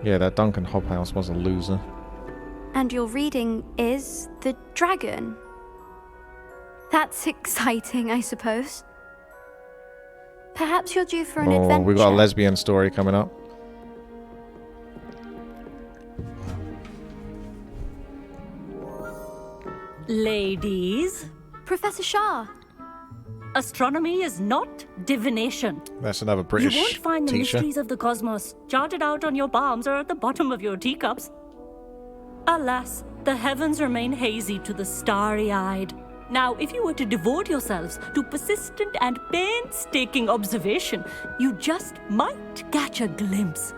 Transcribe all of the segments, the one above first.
Yeah, that Duncan Hobhouse was a loser. And your reading is the dragon. That's exciting, I suppose. Perhaps you're due for an adventure. We've got a lesbian story coming up. Ladies, Professor Shah. astronomy is not divination. That's another British You won't find the teacher. mysteries of the cosmos charted out on your palms or at the bottom of your teacups. Alas, the heavens remain hazy to the starry-eyed. Now, if you were to devote yourselves to persistent and painstaking observation, you just might catch a glimpse.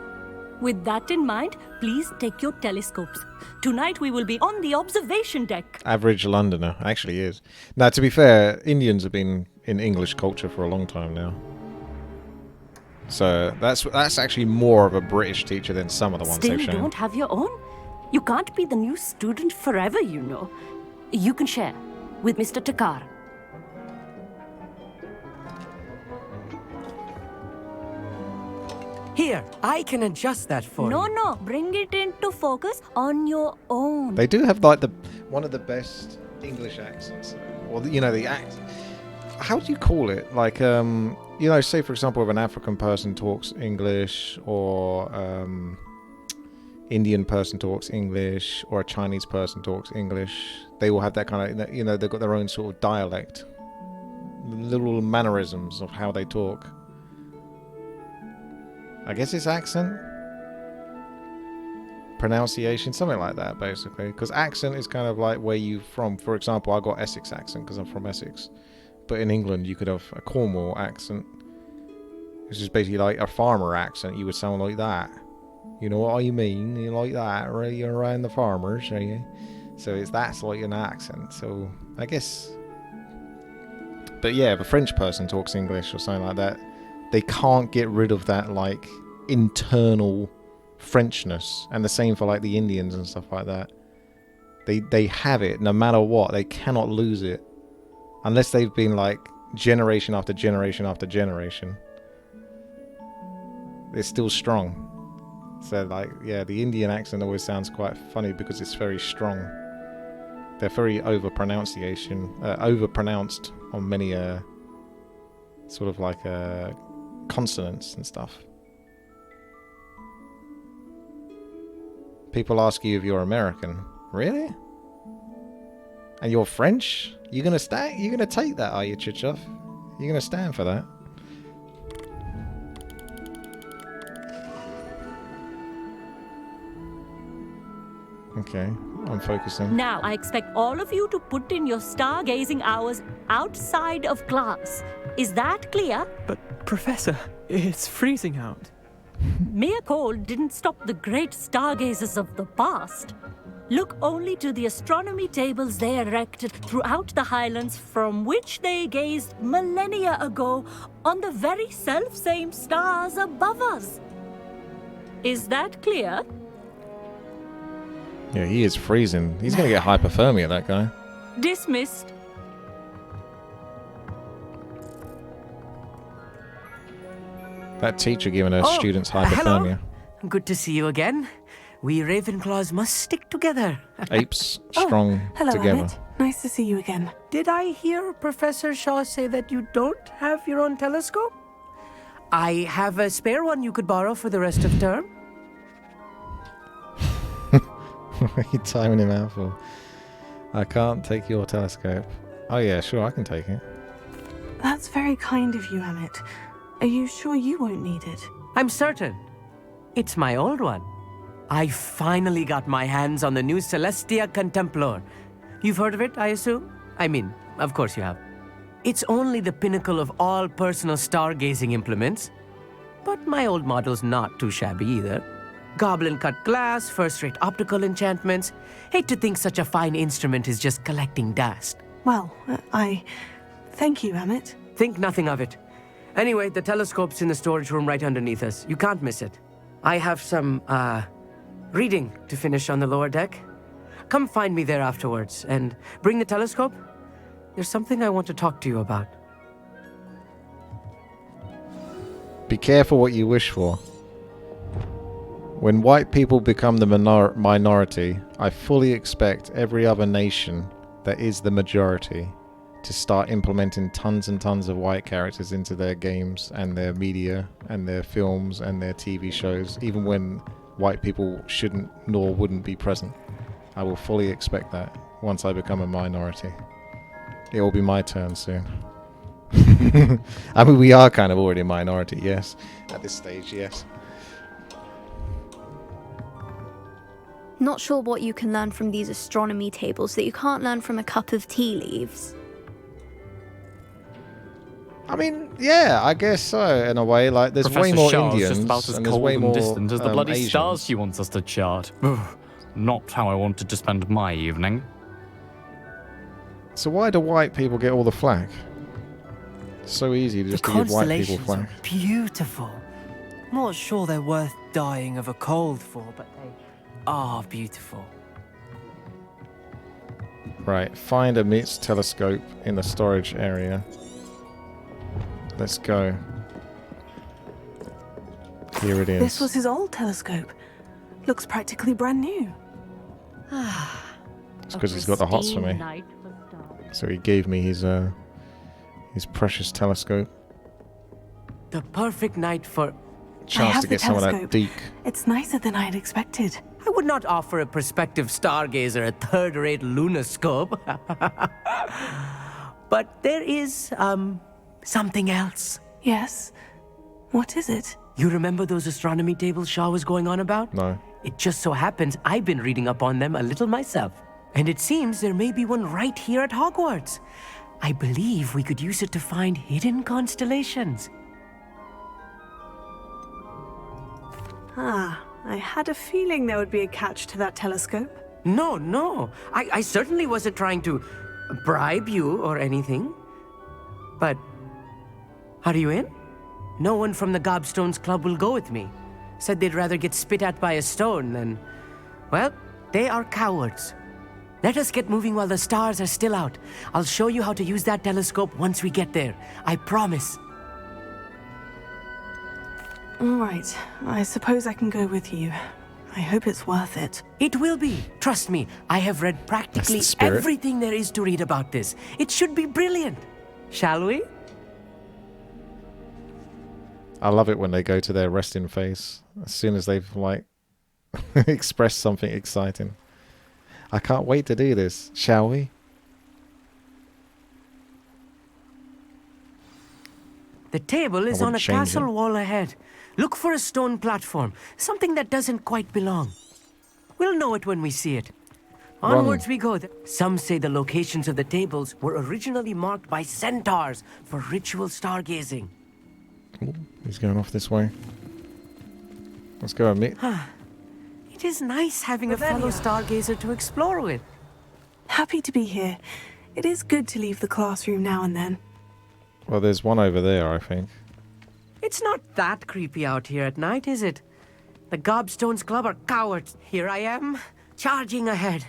With that in mind, please take your telescopes. Tonight we will be on the observation deck. Average Londoner. Actually is. Now, to be fair, Indians have been in English culture for a long time now. So that's actually more of a British teacher than some of the ones Still they've shown. don't have your own? You can't be the new student forever, you know. You can share with Mr. Takar. Here, I can adjust that for you. No, bring it into focus on your own. They do have like one of the best English accents, or you know the act. How do you call it? Like you know, say for example, if an African person talks English, or Indian person talks English, or a Chinese person talks English, they will have that kind of, you know, they've got their own sort of dialect, little mannerisms of how they talk. I guess it's accent, pronunciation, something like that, basically. Because accent is kind of like where you from. For example, I got Essex accent because I'm from Essex, but in England you could have a Cornwall accent, which is basically like a farmer accent. You would sound like that. You know what I mean? You like that, right? You're around the farmers, are you? So that's like an accent. So I guess, but yeah, if a French person talks English or something like that, they can't get rid of that like internal Frenchness, and the same for like the Indians and stuff like that. They have it no matter what. They cannot lose it unless they've been like generation after generation after generation. It's still strong. So like, yeah, the Indian accent always sounds quite funny because it's very strong. They're very overpronounced on many sort of like consonants and stuff. People ask you if you're American. Really? And you're French? You're gonna take that, are you, Chichov? You're gonna stand for that? Okay, I'm focusing. Now, I expect all of you to put in your stargazing hours outside of class. Is that clear? But, Professor, it's freezing out. Mere cold didn't stop the great stargazers of the past. Look only to the astronomy tables they erected throughout the highlands from which they gazed millennia ago on the very self-same stars above us. Is that clear? Yeah, he is freezing. He's gonna get hypothermia, that guy. Dismissed. That teacher giving her students hello. hypothermia. Good to see you again. We Ravenclaws must stick together. Apes strong Hello, together. Emmett. Nice to see you again. Did I hear Professor Shaw say that you don't have your own telescope? I have a spare one you could borrow for the rest of term. What are you timing him out for? I can't take your telescope. Oh yeah, sure, I can take it. That's very kind of you, Emmett. Are you sure you won't need it? I'm certain. It's my old one. I finally got my hands on the new Celestia Contemplar. You've heard of it, I assume? I mean, of course you have. It's only the pinnacle of all personal stargazing implements. But my old model's not too shabby either. Goblin-cut glass, first-rate optical enchantments. Hate to think such a fine instrument is just collecting dust. Well, I thank you, Emmett. Think nothing of it. Anyway, the telescope's in the storage room right underneath us. You can't miss it. I have some, reading to finish on the lower deck. Come find me there afterwards, and bring the telescope. There's something I want to talk to you about. Be careful what you wish for. When white people become the minority, I fully expect every other nation that is the majority to start implementing tons and tons of white characters into their games and their media and their films and their TV shows, even when white people shouldn't nor wouldn't be present. I will fully expect that once I become a minority. It will be my turn soon. I mean, we are kind of already a minority, yes. At this stage, yes. Not sure what you can learn from these astronomy tables that you can't learn from a cup of tea leaves. I mean, yeah, I guess so, in a way. Like, there's way more Shah's Indians, just about as and there's cold way and more distant as the bloody Asians. stars she wants us to chart. Not how I wanted to spend my evening. So why do white people get all the flack? It's so easy just to give white people constellations flack. are beautiful. Not sure they're worth dying of a cold for, but they are beautiful. Right, find a MITS telescope in the storage area. Let's go. Here it is. This was his old telescope. Looks practically brand new. It's because he's got the hots for me. So he gave me his precious telescope. The perfect night for... Chance have to the get some of that telescope. deek. It's nicer than I had expected. I would not offer a prospective stargazer a third-rate lunoscope. But there is, something else. Yes. What is it? You remember those astronomy tables Shah was going on about? No. It just so happens I've been reading up on them a little myself. And it seems there may be one right here at Hogwarts. I believe we could use it to find hidden constellations. Ah, I had a feeling there would be a catch to that telescope. No. I certainly wasn't trying to bribe you or anything. But, are you in? No one from the Gobstones Club will go with me. Said they'd rather get spit at by a stone than... Well, they are cowards. Let us get moving while the stars are still out. I'll show you how to use that telescope once we get there. I promise. All right, I suppose I can go with you. I hope it's worth it. It will be. Trust me, I have read practically That's the spirit. everything there is to read about this. It should be brilliant. Shall we? I love it when they go to their resting face as soon as they've, like, expressed something exciting. I can't wait to do this. Shall we? The table is I on a wouldn't change castle it. wall ahead. Look for a stone platform, something that doesn't quite belong. We'll know it when we see it. Run. Onwards we go. Some say the locations of the tables were originally marked by centaurs for ritual stargazing. Ooh, he's going off this way. Let's go, mate. It is nice having a fellow stargazer to explore with. Happy to be here. It is good to leave the classroom now and then. Well, there's one over there, I think. It's not that creepy out here at night, is it? The Gobstones Club are cowards. Here I am, charging ahead.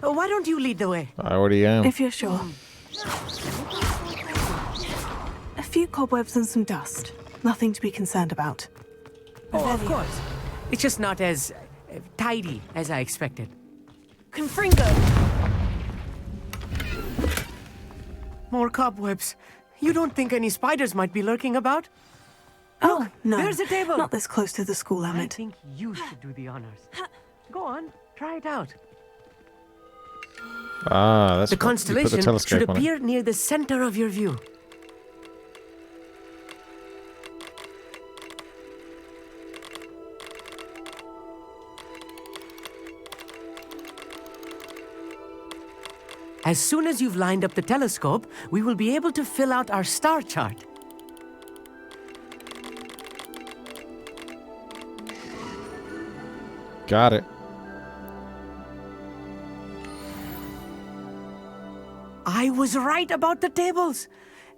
Why don't you lead the way? I already am. If you're sure. A few cobwebs and some dust. Nothing to be concerned about. Oh, of course. It's just not as tidy as I expected. Confringo! More cobwebs. You don't think any spiders might be lurking about? Oh, no. there's a table. Not this close to the school, I Emmett. think you should do the honors. Go on, try it out. Ah, that's The what- you put the constellation telescope should on it. appear near the center of your view. As soon as you've lined up the telescope, we will be able to fill out our star chart. Got it. I was right about the tables.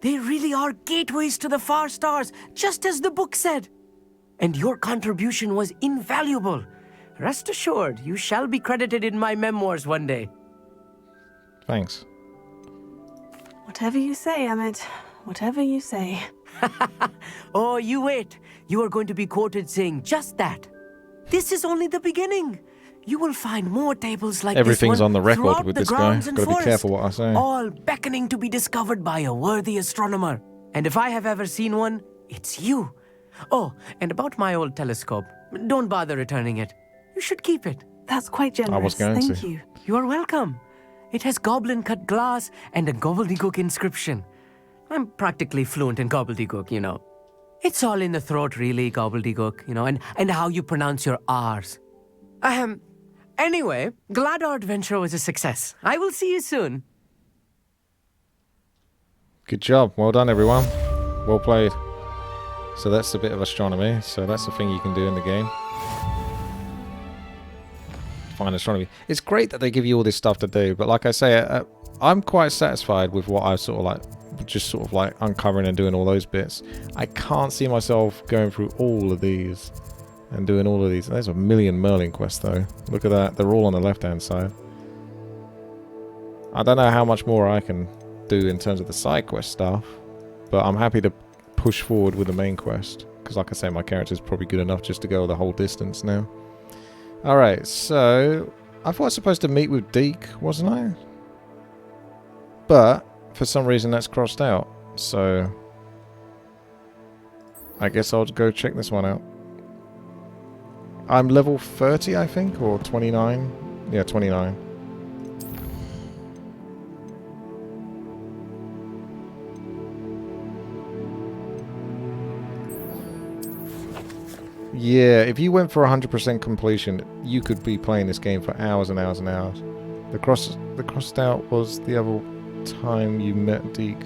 They really are gateways to the far stars, just as the book said. And your contribution was invaluable. Rest assured, you shall be credited in my memoirs one day. Thanks. Whatever you say, Emmett. Whatever you say. Oh, you wait. You are going to be quoted saying just that. This is only the beginning. You will find more tables like Everything's this one on the record throughout with the this guy. grounds and Gotta be forest, careful what I say. all beckoning to be discovered by a worthy astronomer. And if I have ever seen one, it's you. Oh, and about my old telescope, don't bother returning it. You should keep it. That's quite generous. was going Thank to. you. You are welcome. It has goblin-cut glass and a gobbledygook inscription. I'm practically fluent in gobbledygook, you know. It's all in the throat, really, gobbledygook, you know, and how you pronounce your R's. Anyway, glad our adventure was a success. I will see you soon. Good job. Well done, everyone. Well played. So that's a bit of astronomy. So that's the thing you can do in the game. Find astronomy. It's great that they give you all this stuff to do, but like I say, I'm quite satisfied with what I sort of like uncovering and doing all those bits. I can't see myself going through all of these and doing all of these. There's a million Merlin quests though. Look at that. They're all on the left hand side. I don't know how much more I can do in terms of the side quest stuff, but I'm happy to push forward with the main quest because like I say, my character's probably good enough just to go the whole distance now. Alright, so I thought I was supposed to meet with Deke, wasn't I? But for some reason that's crossed out, so I guess I'll go check this one out. I'm level 30, I think, or 29. Yeah, 29. Yeah, if you went for 100% completion, you could be playing this game for hours and hours and hours. The crossed out was the other time you met Deke.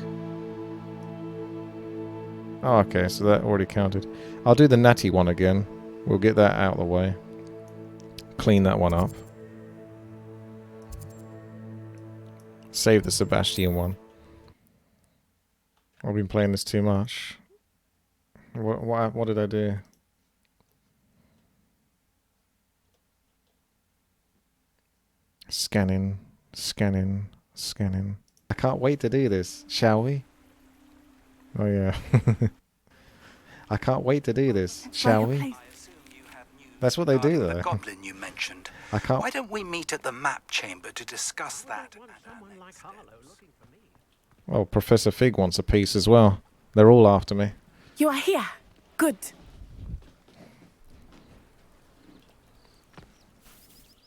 Oh, okay, so that already counted. I'll do the natty one again. We'll get that out of the way. Clean that one up. Save the Sebastian one. I've been playing this too much. What did I do? Scanning, scanning, scanning. I can't wait to do this. Shall we? Oh yeah. I can't wait to do this. Shall we? That's what they do The though. goblin you mentioned. I can't. Why don't we meet at the map chamber to discuss that? Well, Professor Fig wants a piece as well. They're all after me. You are here. Good.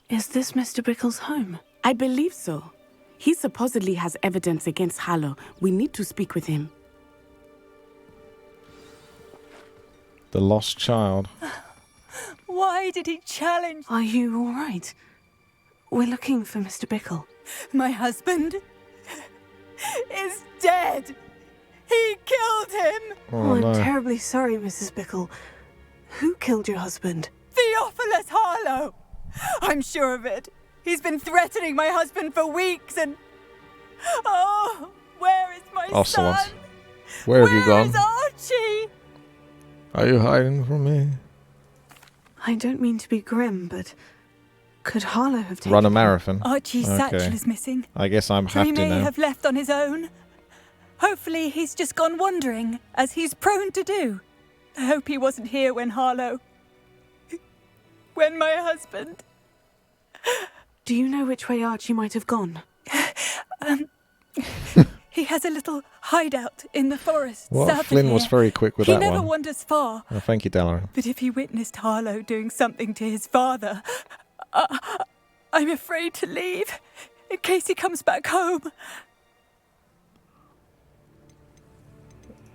Is this Mr. Bickle's home? I believe so. He supposedly has evidence against Harlow. We need to speak with him. The lost child. Why did he challenge? Are you all right? We're looking for Mr. Bickle. My husband is dead. He killed him. Oh, I'm no. terribly sorry, Mrs. Bickle. Who killed your husband? Theophilus Harlow. I'm sure of it. He's been threatening my husband for weeks and... Oh, where is my Ocelot. son? Where have you gone? Where is Archie? Are you hiding from me? I don't mean to be grim, but could Harlow have taken Run a him? marathon. Archie's satchel is missing. I guess I'm So have he to may now. have left on his own. Hopefully he's just gone wandering, as he's prone to do. I hope he wasn't here when Harlow... when my husband... Do you know which way Archie might have gone? He has a little hideout in the forest Well, south Flynn of was here. very quick with He that never one. wanders far. Oh, thank you, Dalaran. But if he witnessed Harlow doing something to his father, I'm afraid to leave, in case he comes back home.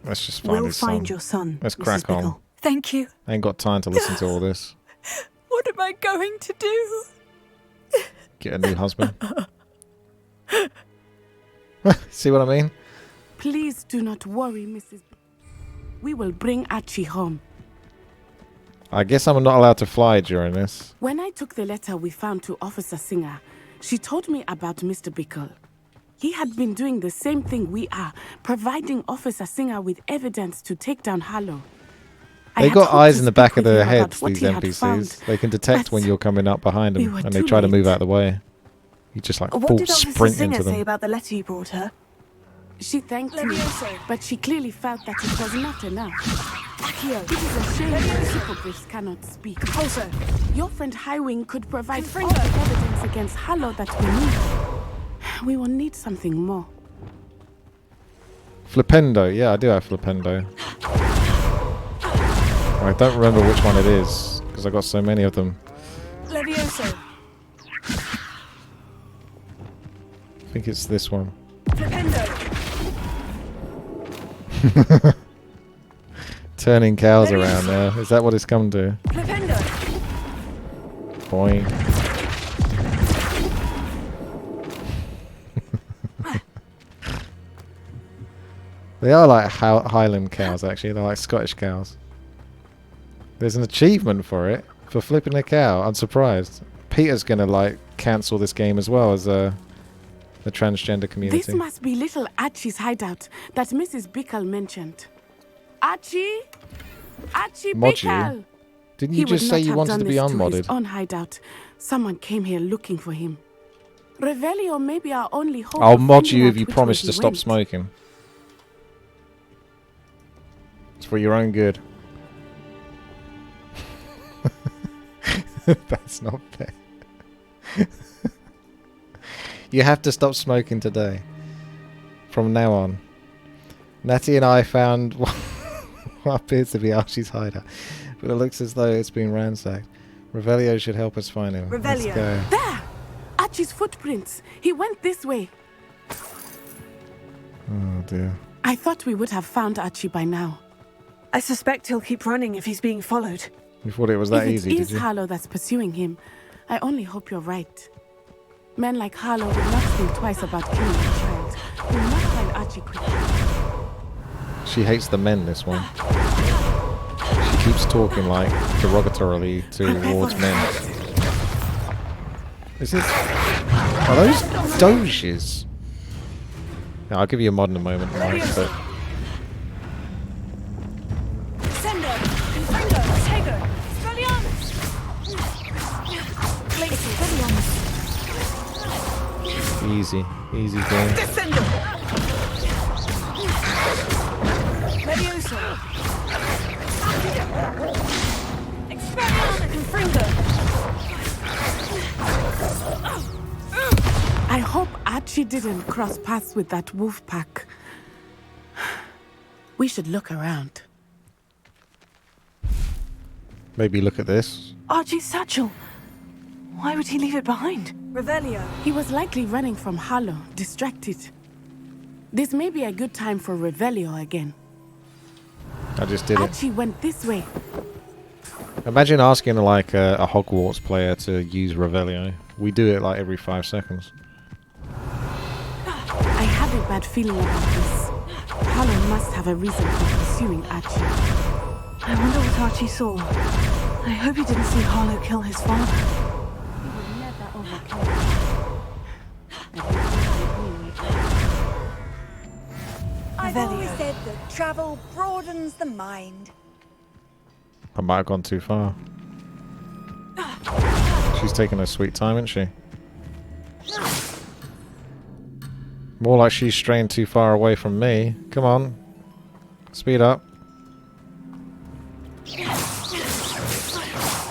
Let's just find We'll his son. find your son, Let's Mrs. crack on. Bickle. Thank you. I ain't got time to listen to all this. What am I going to do? Get a new husband. See what I mean? Please do not worry, Mrs. We will bring Archie home. I guess I'm not allowed to fly during this. When I took the letter we found to Officer Singer, she told me about Mr. Bickle. He had been doing the same thing we are, providing Officer Singer with evidence to take down Harlow. I They had got hoped eyes to in the speak back of with their him about heads, what these he had NPCs. found, They can detect but when you're coming up behind them, we were and they too try to move late. out of the way. You just like What full did Officer sprint Singer into say them. about the letter you brought her? She thanked me, but she clearly felt that it was not enough. Akio, it is a shame that hippogriffs cannot speak. Also, your friend Highwing could provide all the evidence against Harlow that we need. We will need something more. Flipendo. Yeah, I do have Flipendo. I don't remember which one it is, because I got so many of them. Levioso. I think it's this one. Flipendo. Turning cows around now. Is that what it's come to? Flipendo. Boing. They are like Highland cows, actually. They're like Scottish cows. There's an achievement for it, for flipping a cow. I'm surprised. Peter's gonna like cancel this game as well as the transgender community. This must be little Archie's hideout that Mrs. Bickle mentioned. Archie? Archie Bickle! Didn't you just say you wanted to be unmodded? On hideout. Someone came here looking for him. Revelio may be our only hope. I'll mod you if you promise to stop smoking. It's for your own good. That's not fair. You have to stop smoking today. From now on. Natty and I found what appears to be Archie's hideout, but it looks as though it's been ransacked. Revelio should help us find him. Revelio. Let's go. There! Archie's footprints. He went this way. Oh dear. I thought we would have found Archie by now. I suspect he'll keep running if he's being followed. You thought it was that easy, If did it you? is Harlow that's pursuing him, I only hope you're right. Men like Harlow would not think twice about killing a child. We must find Archie quickly. She hates the men, this one. She keeps talking like derogatorily towards men. Is it? Are those doges? No, I'll give you a mod in a moment, right? But Sendo, Confringo, Tego, Spellianus. easy game. Descendo. Levioso. Expelliarmus, Confringo. I hope Archie didn't cross paths with that wolf pack. We should look around. Maybe look at this. Archie's satchel. Why would he leave it behind? Revelio. He was likely running from Harlow, distracted. This may be a good time for Revelio again. I just did it. Archie went this way. Imagine asking like a Hogwarts player to use Revelio. We do it like every 5 seconds. I have a bad feeling about this. Harlow must have a reason for pursuing Archie. I wonder what Archie saw. I hope he didn't see Harlow kill his father. I've always said that travel broadens the mind. I might have gone too far. She's taking her sweet time, isn't she? More like she's straying too far away from me. Come on. Speed up.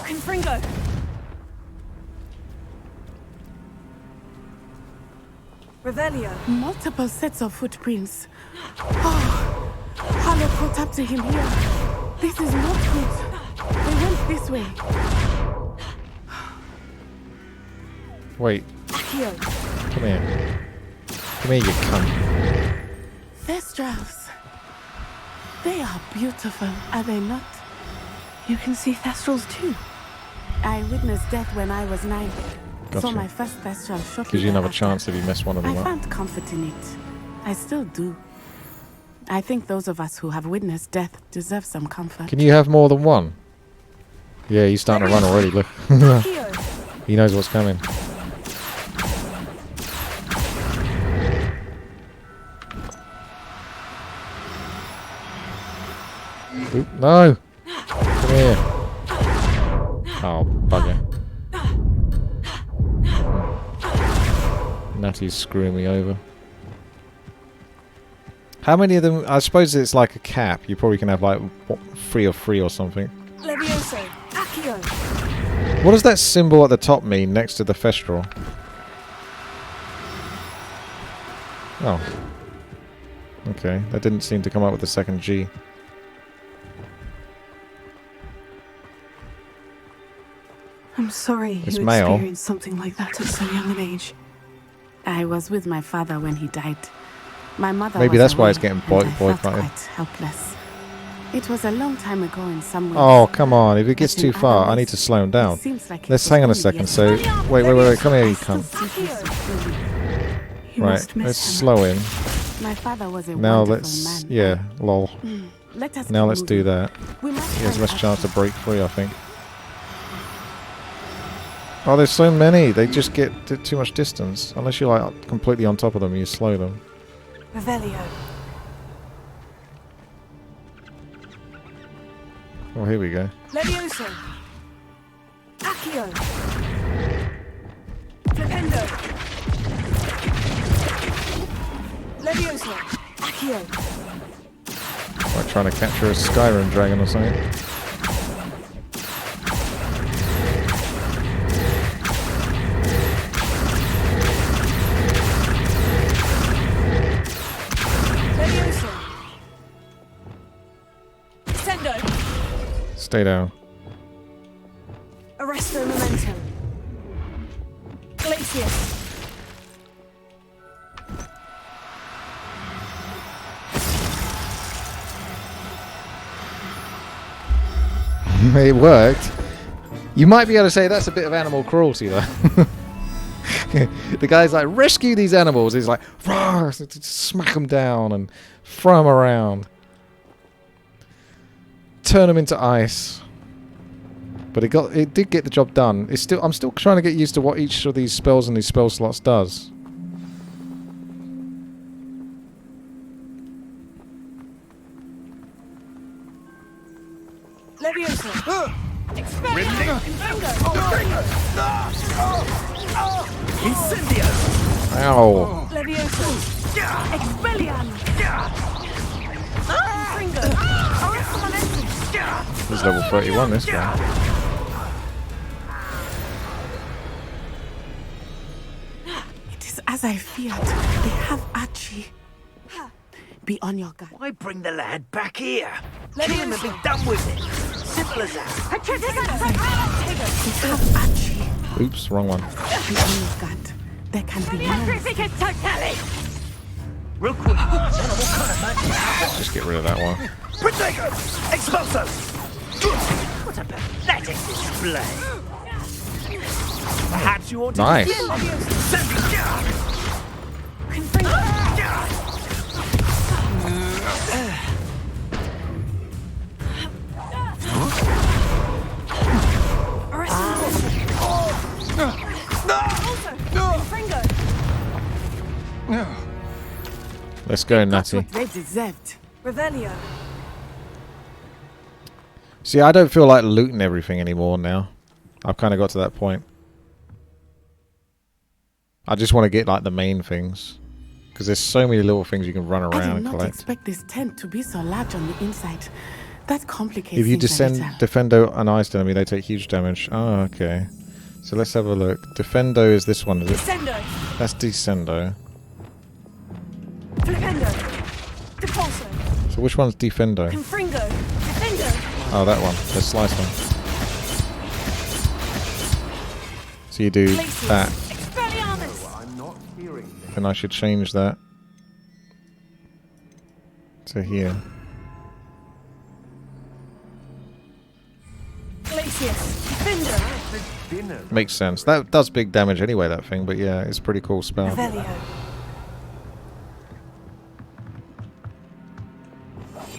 Confringo. Revelio. Multiple sets of footprints. Oh, Harlow caught up to him here. This is not good. They went this way. Wait. Akio. Come here. Come here, you cunt. Thestrals. They are beautiful, are they not? You can see Thestrals too. I witnessed death when I was 9. Gotcha. Saw my first Thestral shortly Gives you another thereafter. chance if you mess one of them I up. found comfort in it. I still do. I think those of us who have witnessed death deserve some comfort. Can you have more than one? Yeah, he's starting to run already, look. He knows what's coming. Oop, no! Come here. Oh, bugger. Natty's screwing me over. How many of them? I suppose it's like a cap. You probably can have like what, 3 of 3 or something. Levioso. Accio. What does that symbol at the top mean next to the Thestral? Oh. Okay, that didn't seem to come up with the second G. I'm sorry It's you male. experienced something like that at so young an age. I was with my father when he died. My mother Maybe was that's why away, it's getting and I felt boycotted. quite helpless. It was a long time ago in some ways. Oh, come on. If it gets but in too far, other I need ways, to slow him it down. seems like it Let's was hang on a only second. So, yesterday. wait. Come here, you cunt. You Right, must miss let's him. slow him. My father was a Now wonderful let's... man. Yeah, lol. Let us Now keep let's do moving. that. We must He has find less chance to Ashley. break free, I think. Oh, there's so many. They just get too much distance. Unless you're like completely on top of them, you slow them. Revelio. Oh, here we go. Levioso. Accio. Flipendo. Levioso. Accio. Like trying to capture a Skyrim dragon or something. Levioso. Sendo. Stay down. Arresto momentum. Glacius. It worked. You might be able to say that's a bit of animal cruelty, though. The guy's like, rescue these animals. He's like, "Roar," smack them down and throw them around. Turn them into ice. But it did get the job done. I'm still trying to get used to what each of these spells and these spell slots does. Levioso. Ow. Levioso. Expelliarm. Fringo. Arresto momentum. He's level 31, this guy. It is as I feared. They have Archie. Be on your guard. Why bring the lad back here? Kill him and be done with it. Simple as that. They have Archie. Oops, wrong one. Be on your guard. There can be no... Real quick. What kind of magic? Just get rid of that one. Protego! Expulso! What a pathetic display. Perhaps you ought to... Nice. Let's go, Natty. What they deserved. Revelio. See, I don't feel like looting everything anymore now. I've kind of got to that point. I just want to get like the main things. Because there's so many little things you can run I around did and not collect. expect this tent to be so large on the inside. That complicates If you things a descend little. Defendo an iced enemy, they take huge damage. Oh, okay. So let's have a look. Defendo is this one, is it? Descendo. That's Descendo. Flipendo. Depulso. So which one's Defendo? Confringo. Defendo. Oh, that one. The slice one. So you do that. Expelliarmus. And I should change that to here. Glacius. Defender. Makes sense. That does big damage anyway, that thing, but yeah, it's a pretty cool spell. Revelio.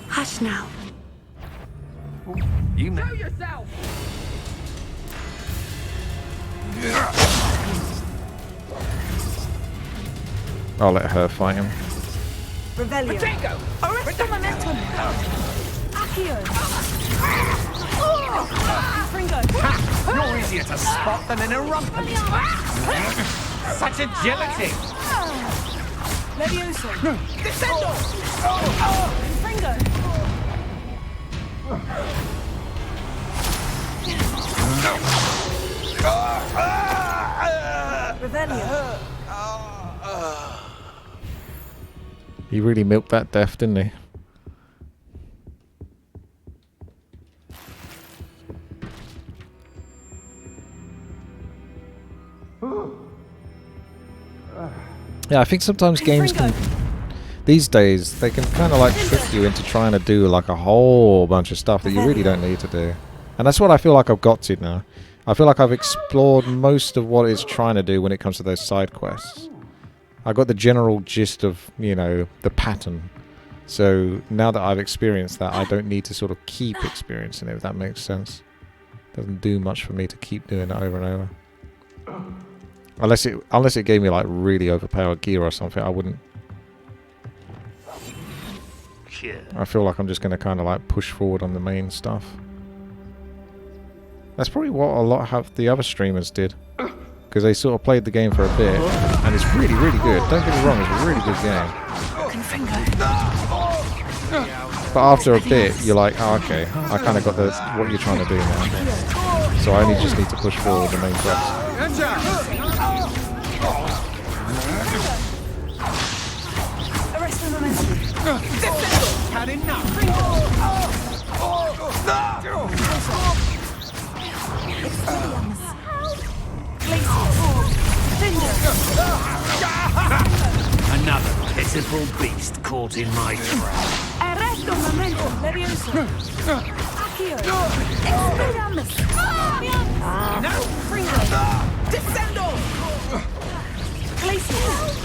Hush now. You know yourself! I'll let her fight him. Revelio. Arresto momentum. Accio. Fringo. You're easier to spot than an eruption. Such agility! Levioso! Descendo! Fringo! Revelio! He really milked that death, didn't he? Yeah, I think sometimes games can... These days, they can kind of like trick you into trying to do like a whole bunch of stuff that you really don't need to do. And that's what I feel like I've got to now. I feel like I've explored most of what it's trying to do when it comes to those side quests. I got the general gist of, you know, the pattern. So now that I've experienced that, I don't need to sort of keep experiencing it, if that makes sense. Doesn't do much for me to keep doing it over and over. Unless it gave me like really overpowered gear or something, I wouldn't. I feel like I'm just going to kind of like push forward on the main stuff. That's probably what a lot of the other streamers did. Because they sort of played the game for a bit, and it's really, really good. Don't get me wrong, it's a really good game. But after a bit, you're like, oh, okay, I kind of got what you're trying to do now. So I only just need to push forward the main quest. Had enough. Another pitiful beast caught in my trap. Arresto momento, Levioso! Accio! Expelliarmus! No! Fringo! Descendo! Glacial!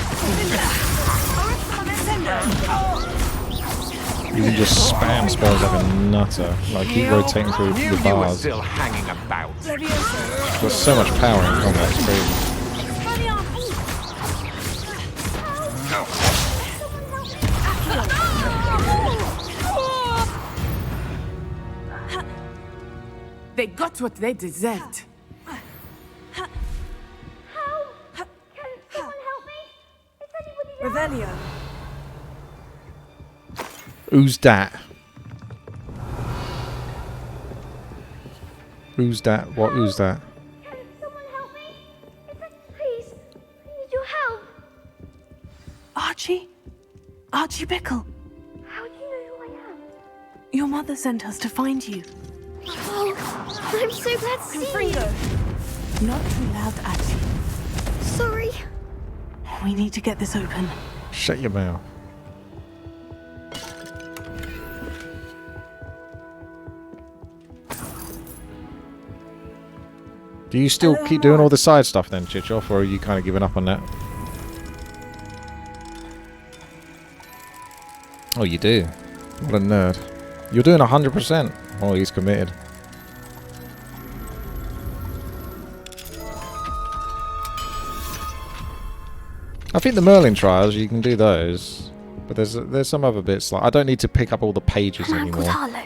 You can just spam spells like a nutter. Like keep rotating through the bars. Still hanging about. It's got so much power in combat, it's crazy. They got what they deserved. Can someone help me? Is anybody there? Revelio! Who's that? Who's that? What? Who's that? Can someone help me? Please, I need your help. Archie? Archie Bickle. How do you know who I am? Your mother sent us to find you. Oh, I'm so glad to see you. Not too loud, Archie. Sorry. We need to get this open. Shut your mouth. Do you still keep doing all the side stuff then, Chichoff, or are you kind of giving up on that? Oh, you do? What a nerd. You're doing 100%. Oh, he's committed. I think the Merlin trials, you can do those. But there's some other bits, like I don't need to pick up all the pages I'm anymore. called Harlow.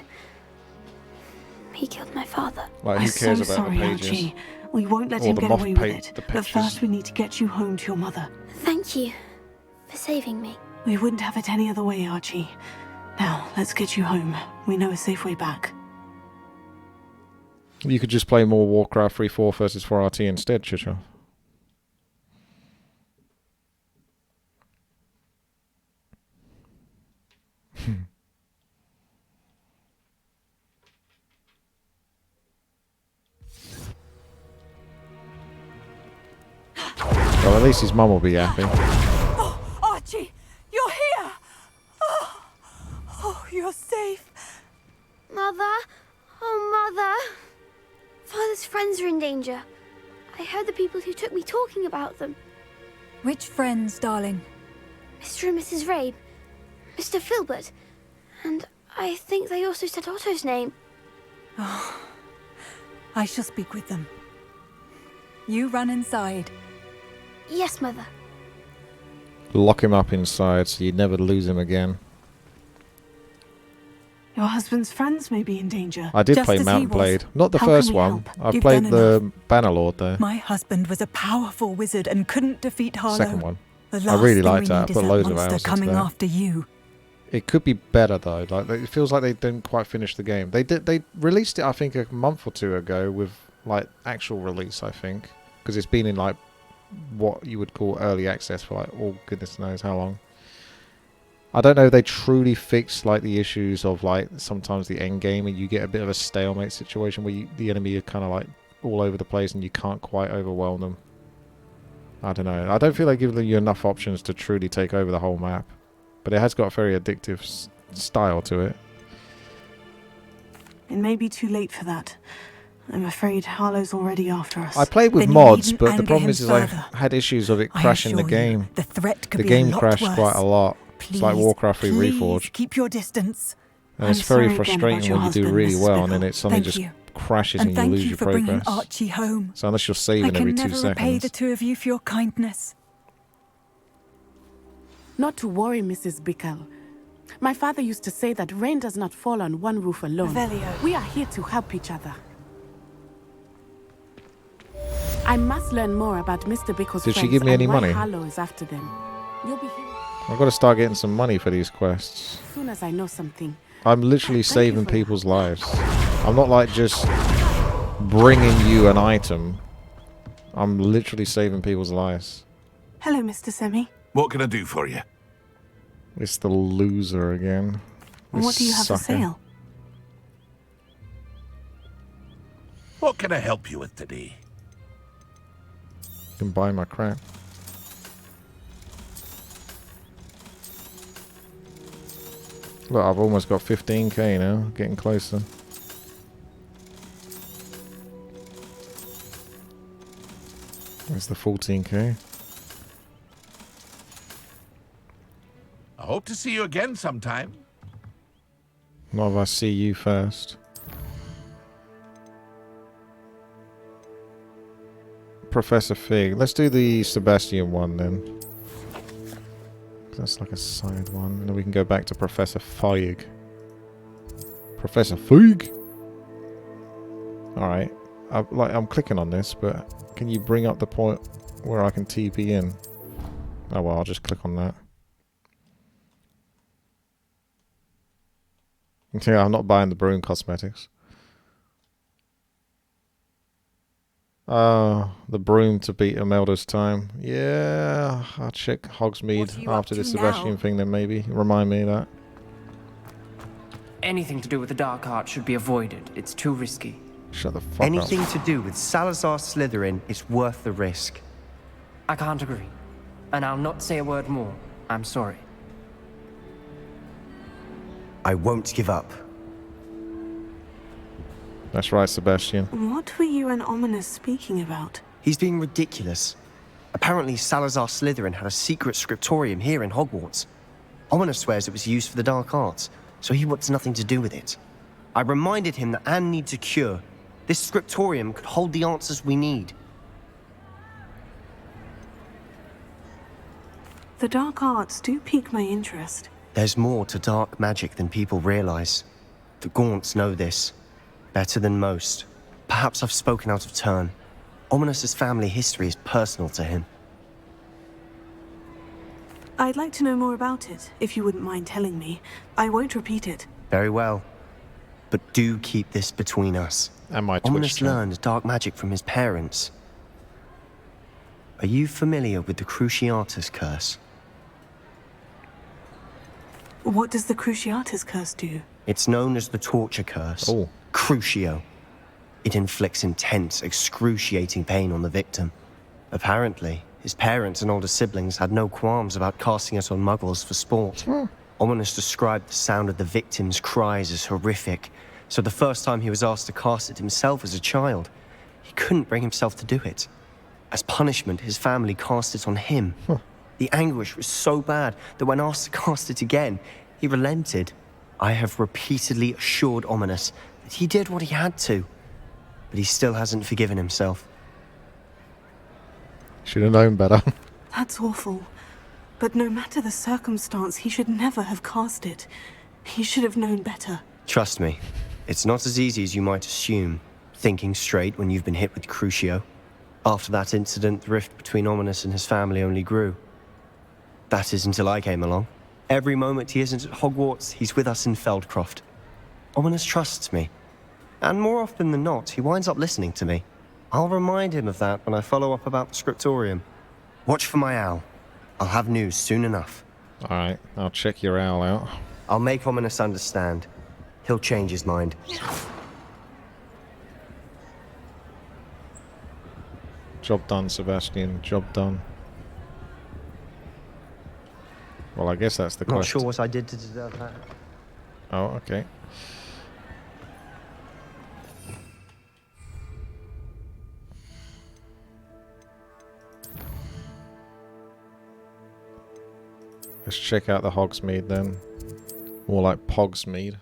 He killed my father. Like, who cares about the pages? Archie. We won't let Or him the get moth away pa- with it. the But pictures. first we need to get you home to your mother. Thank you for saving me. We wouldn't have it any other way, Archie. Now, let's get you home. We know a safe way back. You could just play more Warcraft 3.4 versus 4RT instead, Chichoff. Well, at least his mum will be happy. Oh, Archie, you're here! Oh, you're safe. Mother? Oh, Mother. Father's friends are in danger. I heard the people who took me talking about them. Which friends, darling? Mr. and Mrs. Rabe. Mr. Filbert. And I think they also said Otto's name. Oh, I shall speak with them. You run inside. Yes, Mother. Lock him up inside so you never lose him again. Your husband's friends may be in danger. I did Just play as he Mountain was. Blade. Not the How first can we one. help? I You've played done the Bannerlord though. My husband was a powerful wizard and couldn't defeat Harlow. Second one. The I last really thing liked we that. I need put is loads that of hours monster into coming that. after you. It could be better though. Like it feels like they didn't quite finish the game. They released it I think a month or two ago with like actual release I think, because it's been in like what you would call early access for like goodness knows how long. I don't know if they truly fixed like the issues of like sometimes the end game and you get a bit of a stalemate situation where the enemy are kind of like all over the place and you can't quite overwhelm them. I don't know. I don't feel like giving you enough options to truly take over the whole map. But it has got a very addictive style to it. It may be too late for that. I'm afraid Harlow's already after us. I played with Then you mods, needn't but the anger problem him is I further. had issues of it I crashing the assure you, game. the threat could The be game a lot crashed worse. quite a lot. It's like Please, Warcraft 3 please Reforged. keep your distance. And it's I'm very sorry again frustrating about your when you do husband, really Mrs. well and Bickle. then it suddenly Thank just you. crashes And and you thank lose you your for bringing progress. Archie home. So unless you're I saving can every 2 never repay seconds. the two of you for your kindness. Not to worry, Mrs. Bickle. My father used to say that rain does not fall on one roof alone. Revelio. We are here to help each other. I must learn more about Mr. Bickle's Did she friends give me and any why money? Harlow is after them. You'll be here I've got to start getting some money for these quests. as soon as I know something. I'm literally Thank you saving for your people's lives. I'm not like just bringing you an item. I'm literally saving people's lives. Hello, Mr. Semi. What can I do for you? It's the loser again. What This do you have for sucker. sale? What can I help you with today? You can buy my crap. Look, I've almost got 15k now. Getting closer. There's the 14k. I hope to see you again sometime. Not if I see you first. Professor Fig. Let's do the Sebastian one then. That's like a side one. And then we can go back to Professor Fig. Professor Fig? Alright. I'm clicking on this, but can you bring up the point where I can TP in? Oh well, I'll just click on that. Yeah, I'm not buying the broom cosmetics. The broom to beat Imelda's time. Yeah, I'll check Hogsmeade after the Sebastian thing then maybe. Remind me of that. Anything to do with the dark art should be avoided. It's too risky. Shut the fuck Anything up. to do with Salazar Slytherin is worth the risk. I can't agree. And I'll not say a word more. I'm sorry. I won't give up. That's right, Sebastian. What were you and Ominous speaking about? He's being ridiculous. Apparently Salazar Slytherin had a secret scriptorium here in Hogwarts. Ominous swears it was used for the dark arts, so he wants nothing to do with it. I reminded him that Anne needs a cure. This scriptorium could hold the answers we need. The dark arts do pique my interest. There's more to dark magic than people realize. The Gaunts know this. Better than most. Perhaps I've spoken out of turn. Ominous's family history is personal to him. I'd like to know more about it, if you wouldn't mind telling me. I won't repeat it. Very well. But do keep this between us. And my Ominous Twitch channel. learned dark magic from his parents. Are you familiar with the Cruciatus Curse? What does the Cruciatus Curse do? It's known as the Torture Curse. Oh. Crucio. It inflicts intense, excruciating pain on the victim. Apparently, his parents and older siblings had no qualms about casting it on muggles for sport. Ominous described the sound of the victim's cries as horrific, so the first time he was asked to cast it himself as a child, he couldn't bring himself to do it. As punishment, his family cast it on him. The anguish was so bad that when asked to cast it again, he relented. I have repeatedly assured Ominous that he did what he had to, but he still hasn't forgiven himself. Should have known better. That's awful. But no matter the circumstance, he should never have cast it. He should have known better. Trust me, it's not as easy as you might assume, thinking straight when you've been hit with Crucio. After that incident, the rift between Ominous and his family only grew. That is until I came along. Every moment he isn't at Hogwarts, he's with us in Feldcroft. Ominous trusts me. And more often than not, he winds up listening to me. I'll remind him of that when I follow up about the scriptorium. Watch for my owl. I'll have news soon enough. Alright, I'll check your owl out. I'll make Ominous understand. He'll change his mind. Job done, Sebastian. Job done. Well, I guess that's the quest. Not sure what I did to deserve that. Oh, okay. Let's check out the Hogsmeade then. More like Pogsmeade.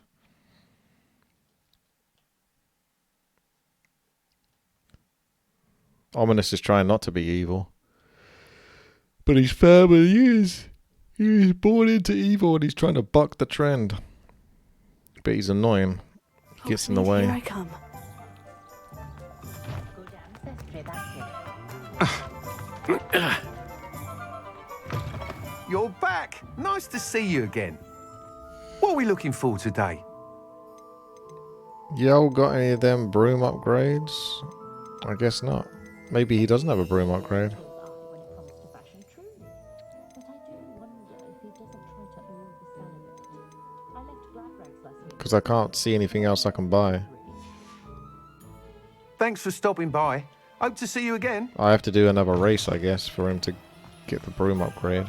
Ominous is trying not to be evil. But his family is. He was born into evil and he's trying to buck the trend. But he's annoying. Gets in the way. Here I come. You're back. Nice to see you again. What are we looking for today? Yo, got any of them broom upgrades? I guess not. Maybe he doesn't have a broom upgrade. Because I can't see anything else I can buy. Thanks for stopping by. Hope to see you again. I have to do another race, I guess, for him to get the broom upgrade.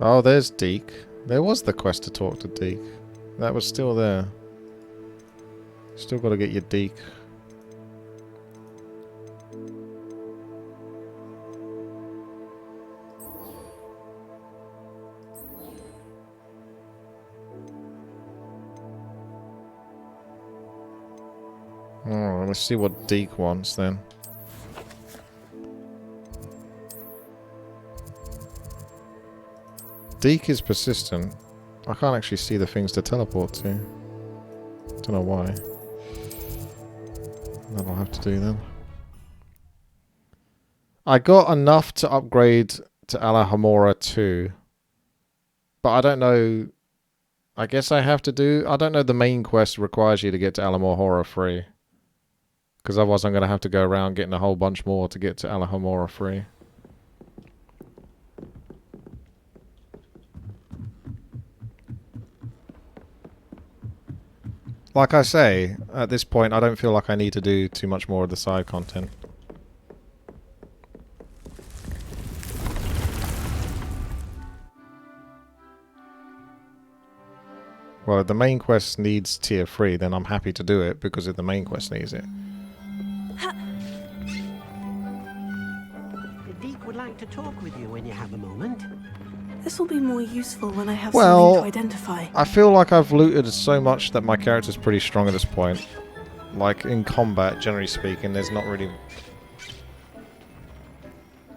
Oh, there's Deke. There was the quest to talk to Deke. That was still there. Still got to get your Deke. Oh, let's see what Deke wants then. Deke is persistent. I can't actually see the things to teleport to. Don't know why. That'll have to do then. I got enough to upgrade to Alahomora 2. But I don't know. I guess I have to do. I don't know, the main quest requires you to get to Alahomora 3. Because otherwise I'm going to have to go around getting a whole bunch more to get to Alahomora 3. Like I say, at this point I don't feel like I need to do too much more of the side content. Well, if the main quest needs tier 3, then I'm happy to do it because if the main quest needs it. Deke would like to talk with you when you have a moment. This will be more useful when I have Well, something to identify. I feel like I've looted so much that my character's pretty strong at this point. Like, in combat, generally speaking, there's not really...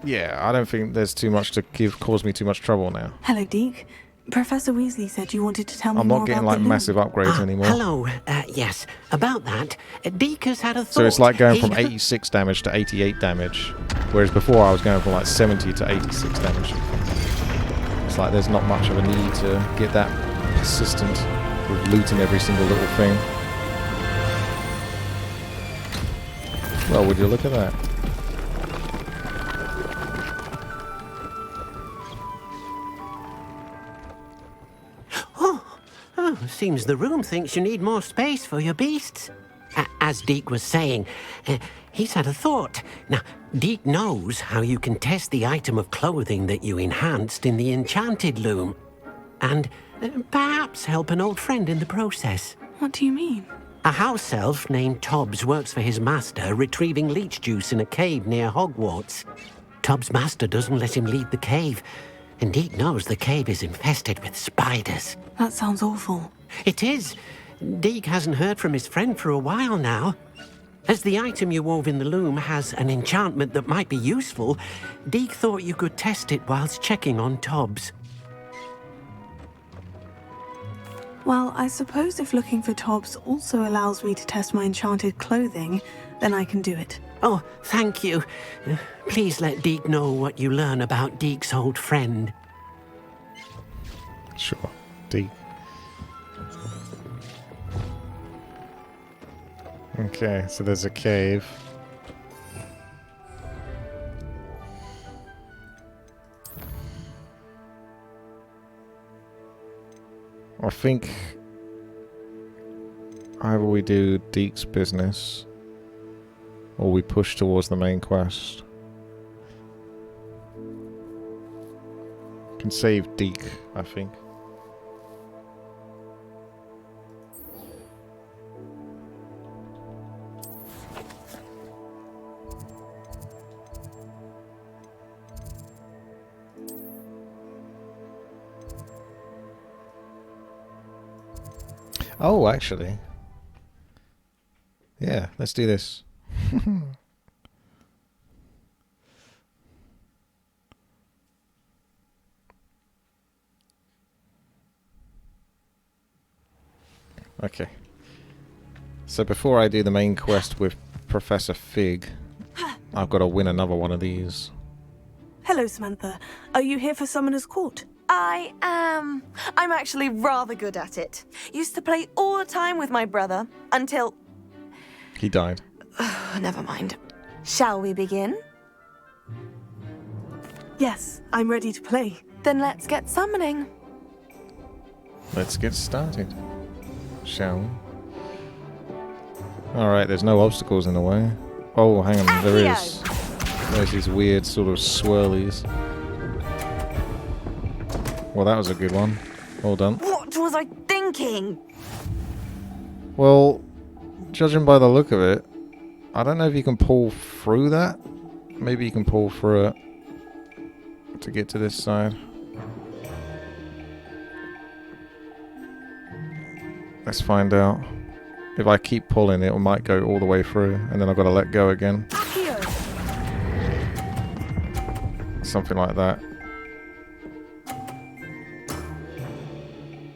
Yeah, I don't think there's too much to cause me too much trouble now. Hello, Deke. Professor Weasley said you wanted to tell me I'm more not getting, about like, the loom. massive upgrades anymore. Hello, yes. About that, Deke has had a thought. So it's like going from He- 86 damage to 88 damage. Whereas before I was going from like 70 to 86 damage. It's like there's not much of a need to get that persistent with looting every single little thing. Well, would you look at that? Oh, seems the room thinks you need more space for your beasts. As Deke was saying, he's had a thought. Now, Deke knows how you can test the item of clothing that you enhanced in the enchanted loom. And perhaps help an old friend in the process. What do you mean? A house elf named Tobbs works for his master, retrieving leech juice in a cave near Hogwarts. Tobbs' master doesn't let him leave the cave, and Deke knows the cave is infested with spiders. That sounds awful. It is. Deke hasn't heard from his friend for a while now. As the item you wove in the loom has an enchantment that might be useful, Deke thought you could test it whilst checking on Tobbs. Well, I suppose if looking for tops also allows me to test my enchanted clothing, then I can do it. Oh, thank you. Please let Deke know what you learn about Deke's old friend. Sure. Deke. Okay, so there's a cave. I think either we do Deke's business or we push towards the main quest. Can save Deke, I think. Oh, actually. Yeah, let's do this. Okay. So before I do the main quest with Professor Fig, I've got to win another one of these. Hello, Samantha. Are you here for Summoner's Court? I am. I'm actually rather good at it. Used to play all the time with my brother, until... He died. Never mind. Shall we begin? Yes, I'm ready to play. Then let's get summoning. Let's get started, shall we? Alright, there's no obstacles in the way. Oh, hang on, there is. There's these weird sort of swirlies. Well, that was a good one. Well done. What was I thinking? Well, judging by the look of it, I don't know if you can pull through that. Maybe you can pull through it to get to this side. Let's find out. If I keep pulling it, it might go all the way through, and then I've got to let go again. Something like that.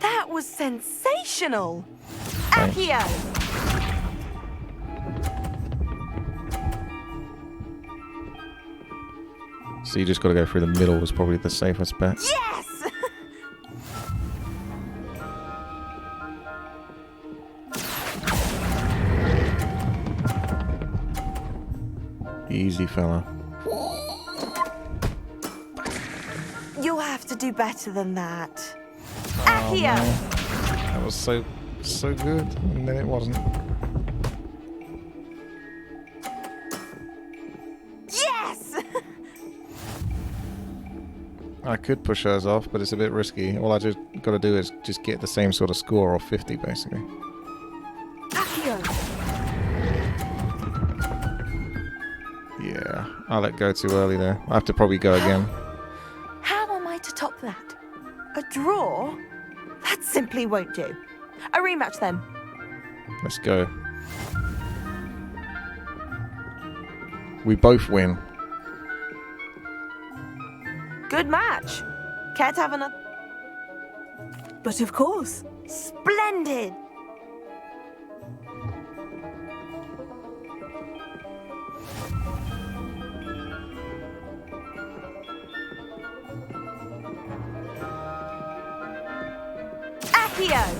That was sensational! Thanks. Accio! So you just got to go through the middle was probably the safest bet. Yes! Easy, fella. You'll have to do better than that. Oh, Accio! man. That was so good, and then it wasn't. Yes! I could push hers off, but it's a bit risky. All I just got to do is just get the same sort of score off 50, basically. Accio! Yeah, I let go too early there. I have to probably go again. How am I to top that? A draw? That simply won't do. A rematch then. Let's go. We both win. Good match. Care to have another? But of course. Splendid! Accio!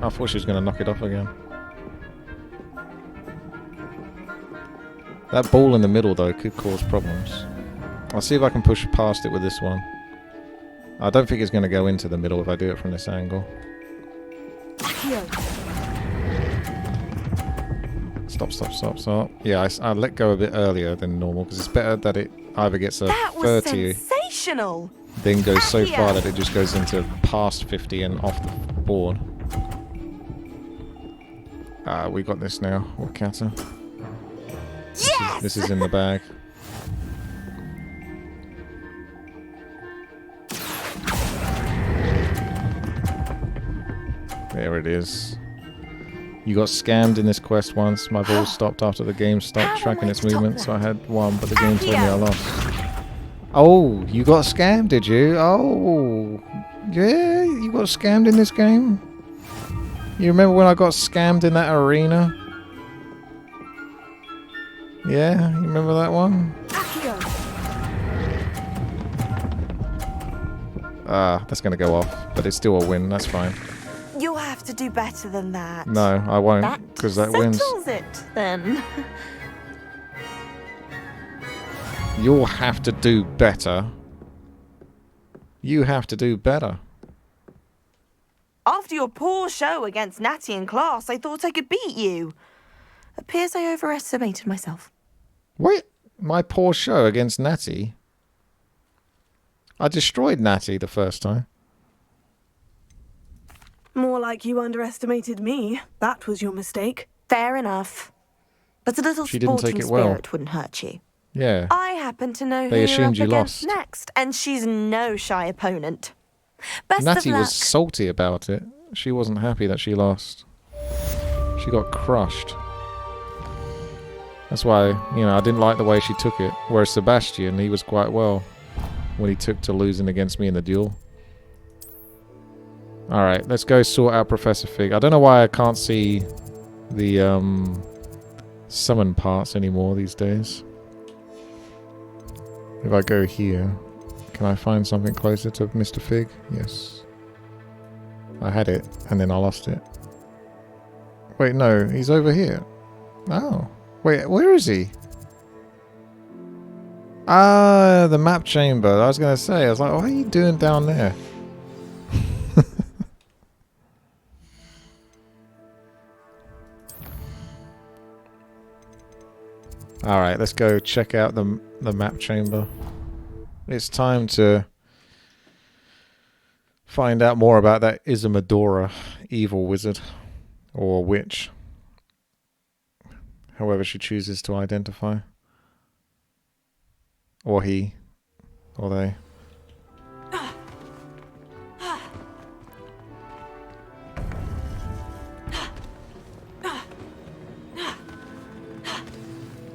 I thought she was going to knock it off again. That ball in the middle, though, could cause problems. I'll see if I can push past it with this one. I don't think it's going to go into the middle if I do it from this angle. Stop. Yeah, I let go a bit earlier than normal, because it's better that it either gets a that was 30... sensational! Then goes so far that it just goes into past 50 and off the board. We got this now, Wakata. Yes! This is in the bag. There it is. You got scammed in this quest once. My ball stopped after the game stopped tracking its movement, so I had one, but the game told me I lost. Oh, you got scammed, did you? Oh, yeah, you got scammed in this game? You remember when I got scammed in that arena? Yeah, you remember that one? That's going to go off, but it's still a win, that's fine. You'll have to do better than that. No, I won't, because that wins. Settles it, then. You'll have to do better. You have to do better. After your poor show against Natty in class, I thought I could beat you. Appears I overestimated myself. Wait, my poor show against Natty? I destroyed Natty the first time. More like you underestimated me. That was your mistake. Fair enough. But a little She didn't take sporting it well. spirit wouldn't hurt you. Yeah. I happen to know They who assumed you're you up against lost. next, and she's no shy opponent. Best Natty of luck. was salty about it. She wasn't happy that she lost. She got crushed. That's why, you know, I didn't like the way she took it. Whereas Sebastian, he was quite well when he took to losing against me in the duel. Alright, let's go sort out Professor Fig. I don't know why I can't see the summon parts anymore these days. If I go here, can I find something closer to Mr. Fig? Yes. I had it, and then I lost it. Wait, no, he's over here. Oh. Wait, where is he? Ah, the map chamber. I was going to say, I was like, what are you doing down there? Alright, let's go check out the map chamber. It's time to find out more about that Isamodora evil wizard or witch. However she chooses to identify. Or he. Or they.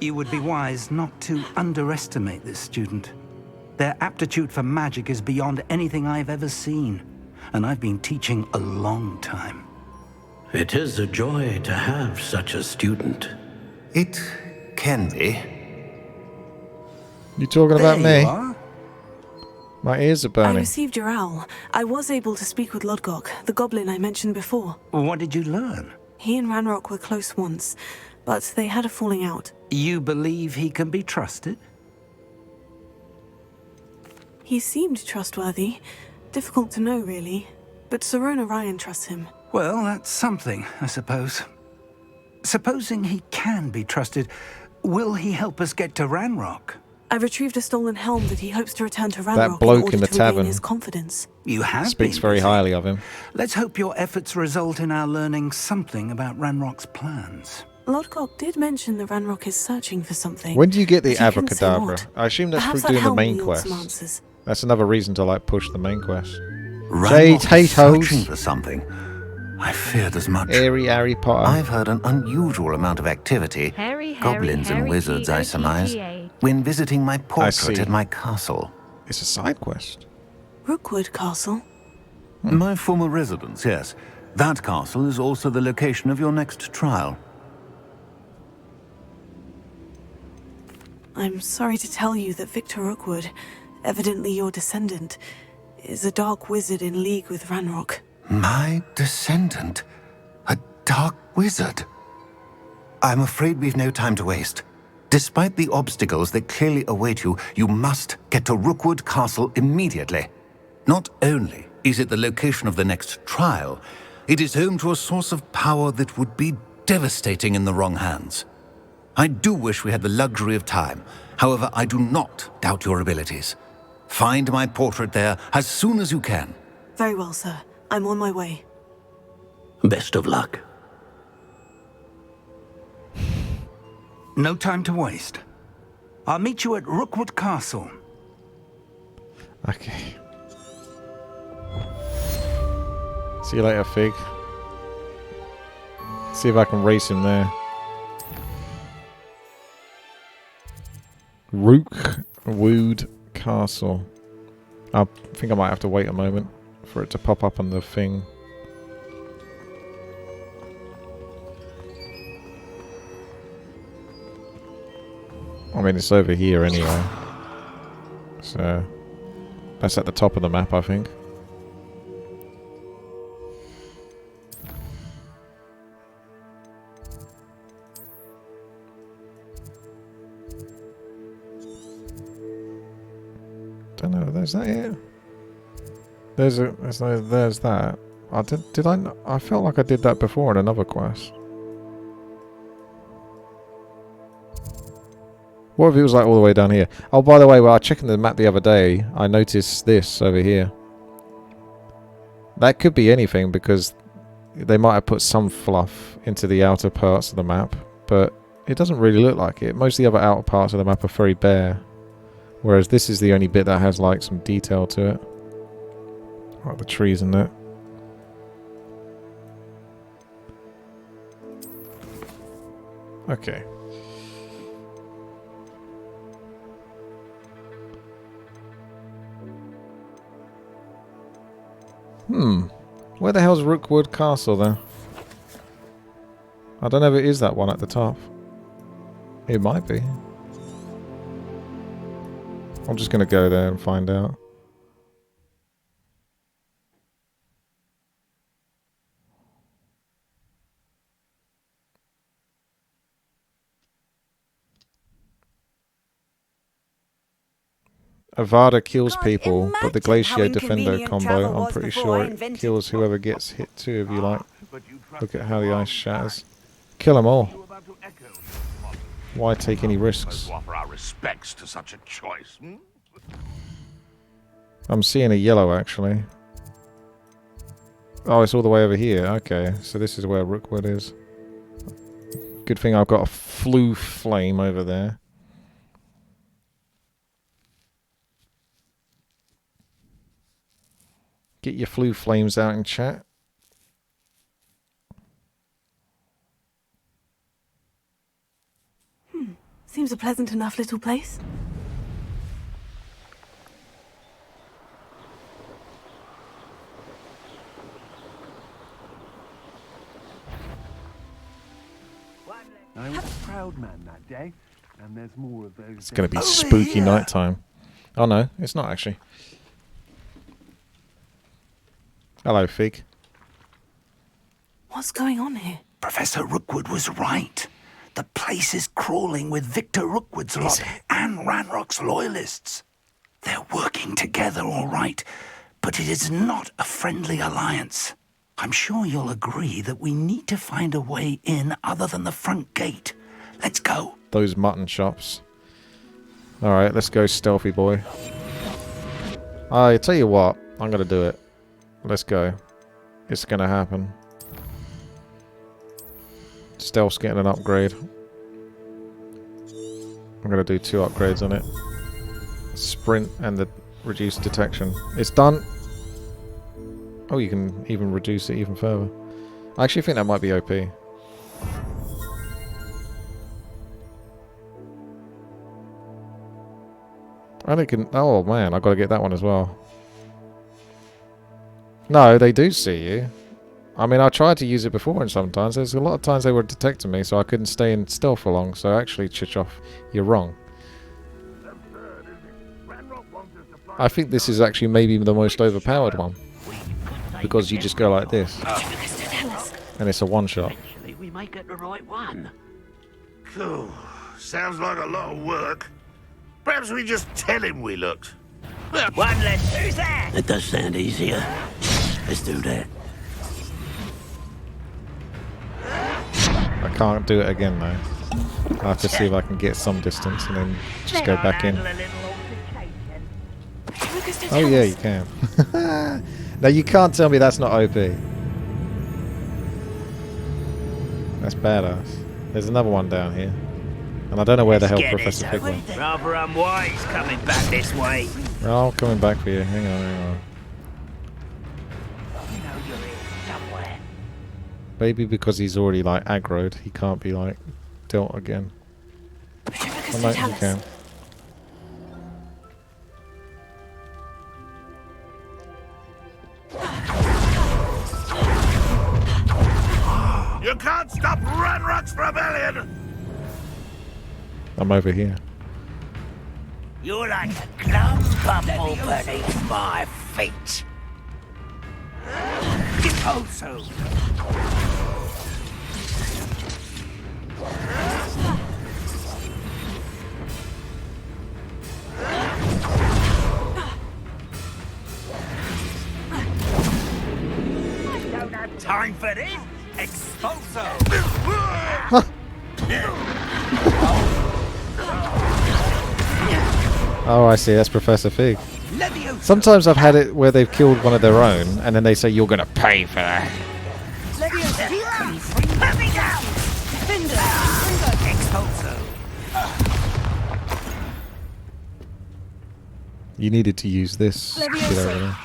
You would be wise not to underestimate this student. Their aptitude for magic is beyond anything I've ever seen, and I've been teaching a long time. It is a joy to have such a student. It can be. You talking about There me? you are. My ears are I burning. received your owl. I was able to speak with Lodgok, the goblin I mentioned before. What did you learn? He and Ranrock were close once, but they had a falling out. You believe he can be trusted? He seemed trustworthy. Difficult to know, really. But Serona Ryan trusts him. Well, that's something, I suppose. Supposing he can be trusted, will he help us get to Ranrock? I retrieved a stolen helm that he hopes to return to Ranrock That bloke in in order the to regain tavern his confidence. You have speaks been very busy. highly of him. Let's hope your efforts result in our learning something about Ranrock's plans. Lodgok did mention that Ranrock is searching for something. When do you get the but he couldn't say abracadabra? what. I assume that's Perhaps through that doing the helm main will yield some quest. answers. That's another reason to like push the main quest. Ranrock is Potatoes. searching for something. I feared as much. Harry Potter. I've heard an unusual amount of activity, goblins and wizards, I surmise, when visiting my portrait see. at my castle. It's a side quest. Rookwood Castle? My former residence, yes. That castle is also the location of your next trial. I'm sorry to tell you that Victor Rookwood, evidently your descendant, is a dark wizard in league with Ranrock. My descendant? A dark wizard? I'm afraid we've no time to waste. Despite the obstacles that clearly await you, you must get to Rookwood Castle immediately. Not only is it the location of the next trial, it is home to a source of power that would be devastating in the wrong hands. I do wish we had the luxury of time. However, I do not doubt your abilities. Find my portrait there as soon as you can. Very well, sir. I'm on my way. Best of luck. No time to waste. I'll meet you at Rookwood Castle. Okay. See you later, Fig. See if I can race him there. Rookwood castle. I think I might have to wait a moment for it to pop up on the thing. I mean, it's over here anyway. So, that's at the top of the map, I think. Don't know. Is that it? There's that. I felt like I did that before in another quest. What if it was like all the way down here? Oh, by the way, while I was checking the map the other day, I noticed this over here. That could be anything because they might have put some fluff into the outer parts of the map, but it doesn't really look like it. Most of the other outer parts of the map are very bare, whereas this is the only bit that has like some detail to it. Like the trees and that. Okay. Where the hell's Rookwood Castle then? I don't know if it is that one at the top. It might be. I'm just gonna go there and find out. Avada kills people, but the Glacier Defender combo, I'm pretty sure it kills whoever gets hit too, if you like. Look at how the ice shatters. Kill them all. Why take any risks? Offer our respects to such a choice. I'm seeing a yellow, actually. Oh, it's all the way over here. Okay, so this is where Rookwood is. Good thing I've got a flue flame over there. Get your flue flames out in chat. Seems a pleasant enough little place. I was a proud man that day, and there's more of those. It's going to be spooky nighttime. Oh no, it's not actually. Hello, Fig. What's going on here? Professor Rookwood was right. The place is crawling with Victor Rookwood's lot and Ranrock's loyalists. They're working together, all right, but it is not a friendly alliance. I'm sure you'll agree that we need to find a way in other than the front gate. Let's go. Those mutton chops. Alright, let's go stealthy boy. I tell you what, I'm going to do it. Let's go. It's going to happen. Stealth's getting an upgrade. I'm going to do 2 upgrades on it. Sprint and the reduced detection. It's done. Oh, you can even reduce it even further. I actually think that might be OP. And it can... Oh man, I've got to get that one as well. No, they do see you. I mean, I tried to use it before and sometimes. There's a lot of times they were detecting me, so I couldn't stay in stealth for long. So actually, Chichoff, you're wrong. I think this is actually maybe the most overpowered one. Because you just go like this. And it's a one-shot. We might get the right one. Cool. Sounds like a lot of work. Perhaps we just tell him we looked. One less. Who's that? That does sound easier. Let's do that. I can't do it again though. I have to see if I can get some distance and then just go back in. Oh yeah, you can. No, you can't tell me that's not OP. That's badass. There's another one down here. And I don't know where the hell Professor Fig went. Rather unwise coming back this way. Oh, I'm coming back for you. Hang on, hang on. You know you're here somewhere. Maybe because he's already like aggroed, he can't be like dealt again. Oh no, he can. You can't stop Ranrock's rebellion! I'm over here. You're like a glum bumble beneath my feet. Also. Don't have time for this. Expulso. Oh, I see. That's Professor Fig. Sometimes I've had it where they've killed one of their own, and then they say, you're going to pay for that. You needed to use this. Get over there.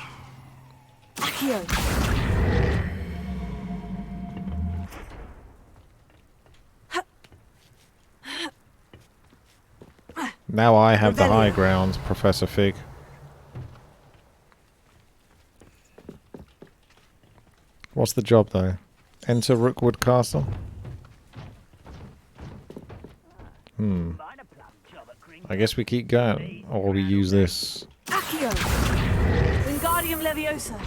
Now I have the high ground, Professor Fig. What's the job, though? Enter Rookwood Castle? I guess we keep going, or we use this. Wingardium Leviosa.